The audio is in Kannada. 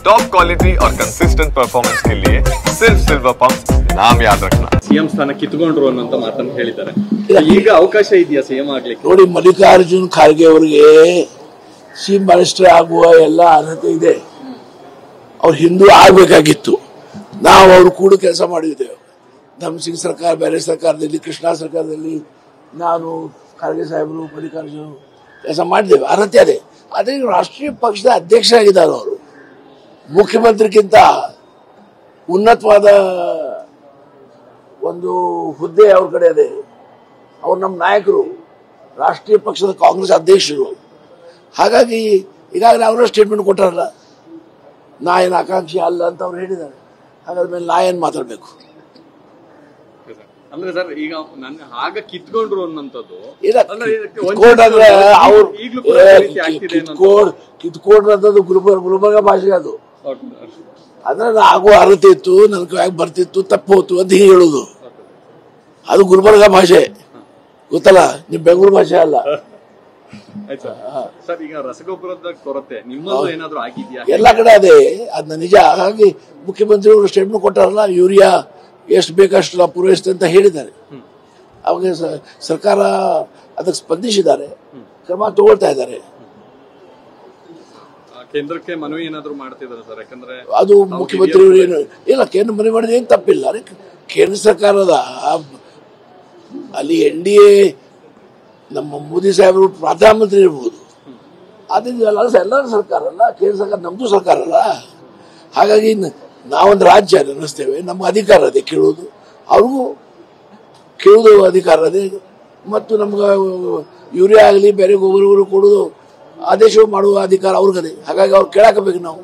टॉप क्वालिटी और कंसिस्टेंट परफॉर्मेंस के लिए सिर्फ सिल्वर पंप नाम याद रखना। ಸಿಎಂ ಸ್ಥಾನ ಕಿತ್ತುಕೊಂಡ್ರು ಅನ್ನೋಂತ ಮಾತನ್ನು ಹೇಳಿದ್ದಾರೆ. ಈಗ ಅವಕಾಶ ಇದೆಯಾ ಸಿಎಂ ಆಗ್ಲಿಕ್ಕೆ? ನೋಡಿ, ಮಲ್ಲಿಕಾರ್ಜುನ್ ಖರ್ಗೆ ಅವರಿಗೆ ಚೀಫ್ ಮಿನಿಸ್ಟರ್ ಆಗುವ ಎಲ್ಲ ಅರ್ಹತೆ ಇದೆ. ಅವ್ರು ಹಿಂದೂ ಆಗ್ಬೇಕಾಗಿತ್ತು. ನಾವು ಅವ್ರು ಕೂಡ ಕೆಲಸ ಮಾಡಿದ್ದೇವೆ. ಧರ್ಮಸಿಂಗ್ ಸರ್ಕಾರ, ಬೇರೆ ಸರ್ಕಾರದಲ್ಲಿ, ಕೃಷ್ಣ ಸರ್ಕಾರದಲ್ಲಿ ನಾನು, ಖರ್ಗೆ ಸಾಹೇಬರು, ಮಲ್ಲಿಕಾರ್ಜುನ್ ಕೆಲಸ ಮಾಡಿದ್ದೇವೆ. ಅರ್ಹತೆ ಅದೇ. ಅದೇ ರಾಷ್ಟ್ರೀಯ ಪಕ್ಷದ ಅಧ್ಯಕ್ಷರಾಗಿದ್ದಾರೆ. ಅವರು ಮುಖ್ಯಮಂತ್ರಿಗಿಂತ ಉನ್ನತವಾದ ಒಂದು ಹುದ್ದೆ ಅವ್ರ ಕಡೆ ಇದೆ. ಅವ್ರು ನಮ್ಮ ನಾಯಕರು, ರಾಷ್ಟ್ರೀಯ ಪಕ್ಷದ ಕಾಂಗ್ರೆಸ್ ಅಧ್ಯಕ್ಷರು. ಹಾಗಾಗಿ ಈಗಾಗಲೇ ಅವರ ಸ್ಟೇಟ್ಮೆಂಟ್ ಕೊಟ್ಟಾರಲ್ಲ, ನಾ ಏನು ಆಕಾಂಕ್ಷಿ ಅಲ್ಲ ಅಂತ ಅವ್ರು ಹೇಳಿದ್ದಾರೆ. ಹಾಗಾದ್ಮೇಲೆ ನಾ ಏನು ಮಾತಾಡಬೇಕು? ಅಂದ್ರೆ ಸರ್, ಈಗ ನನ್ನ ಆಗ ಕಿತ್ಕೊಂಡ್ರು ಅನ್ನೋಂಥದ್ದು ಕಿತ್ಕೊಂಡ್ರು ಅಂತದ್ದು ಗುಲ್ಬರ್ಗ ಭಾಷೆ. ಅದು ಅಂದ್ರೆ ಆಗುವ ಅರ್ಹತೆ ಇತ್ತು, ನನ್ ಕೈಯಾಗ ಬರ್ತಿತ್ತು, ತಪ್ಪು ಹೋತು ಅಂತ ಹೀಗೆ ಹೇಳುದು. ಅದು ಗುಲ್ಬರ್ಗ ಭಾಷೆ, ಗೊತ್ತಲ್ಲ, ನಿಮ್ ಬೆಂಗಳೂರು ಭಾಷೆ ಅಲ್ಲ. ಸರ್, ಈಗ ರಸಗೊಬ್ಬರದ ಕೊರತೆ ನಿಮ್ಮಲ್ಲೂ ಏನಾದ್ರು ಆಗಿದೆಯಾ? ಎಲ್ಲ ಕಡೆ ಅದೇ, ಅದನ್ನ ನಿಜ. ಹಾಗಾಗಿ ಮುಖ್ಯಮಂತ್ರಿಗಳು ಸ್ಟೇಟ್ಮೆಂಟ್ ಕೊಟ್ಟಾರಲ್ಲ, ಯೂರಿಯಾ ಎಷ್ಟು ಬೇಕಷ್ಟು ನಾವು ಪೂರೈಸ್ತೇವೆ ಅಂತ ಹೇಳಿದ್ದಾರೆ. ಅವಾಗ ಸರ್ಕಾರ ಅದಕ್ಕೆ ಸ್ಪಂದಿಸಿದ್ದಾರೆ, ಕ್ರಮ ತಗೊಳ್ತಾ ಇದ್ದಾರೆ. ಕೇಂದ್ರಕ್ಕೆ ಮನವಿ ಏನಾದ್ರು ಮಾಡ್ತಿದ್ದಾರೆ ಸರ್? ಯಾಕಂದ್ರೆ ಅದು ಮುಖ್ಯಮಂತ್ರಿಗಳು ಏನು ಇಲ್ಲ, ಕೇಂದ್ರ ಮನವಿ ಮಾಡಿದ್ರೆ ಏನು ತಪ್ಪಿಲ್ಲ. ಕೇಂದ್ರ ಸರ್ಕಾರದ ಅಲ್ಲಿ NDA ನಮ್ಮ ಮೋದಿ ಸಾಹೇಬರು ಪ್ರಧಾನಮಂತ್ರಿ ಇರ್ಬೋದು, ಅದೆಲ್ಲ ಎಲ್ಲರ ಸರ್ಕಾರ ಅಲ್ಲ, ಕೇಂದ್ರ ಸರ್ಕಾರ ನಮ್ದು ಸರ್ಕಾರ ಅಲ್ಲ. ಹಾಗಾಗಿ ನಾವೊಂದು ರಾಜ್ಯ ಅನ್ನಿಸ್ತೇವೆ, ನಮ್ಗೆ ಅಧಿಕಾರ ಅದೇ ಕೇಳೋದು, ಅವ್ರಿಗೂ ಕೇಳೋದು ಅಧಿಕಾರ ಅದೇ. ಮತ್ತು ನಮ್ಗೆ ಯೂರಿಯಾ ಆಗಲಿ ಬೇರೆ ಗೊಬ್ಬರಗಳು ಕೊಡೋದು ಆದೇಶ ಮಾಡುವ ಅಧಿಕಾರ ಅವ್ರಿಗದೆ. ಹಾಗಾಗಿ ಅವ್ರು ಕೇಳಾಕಬೇಕು ನಾವು.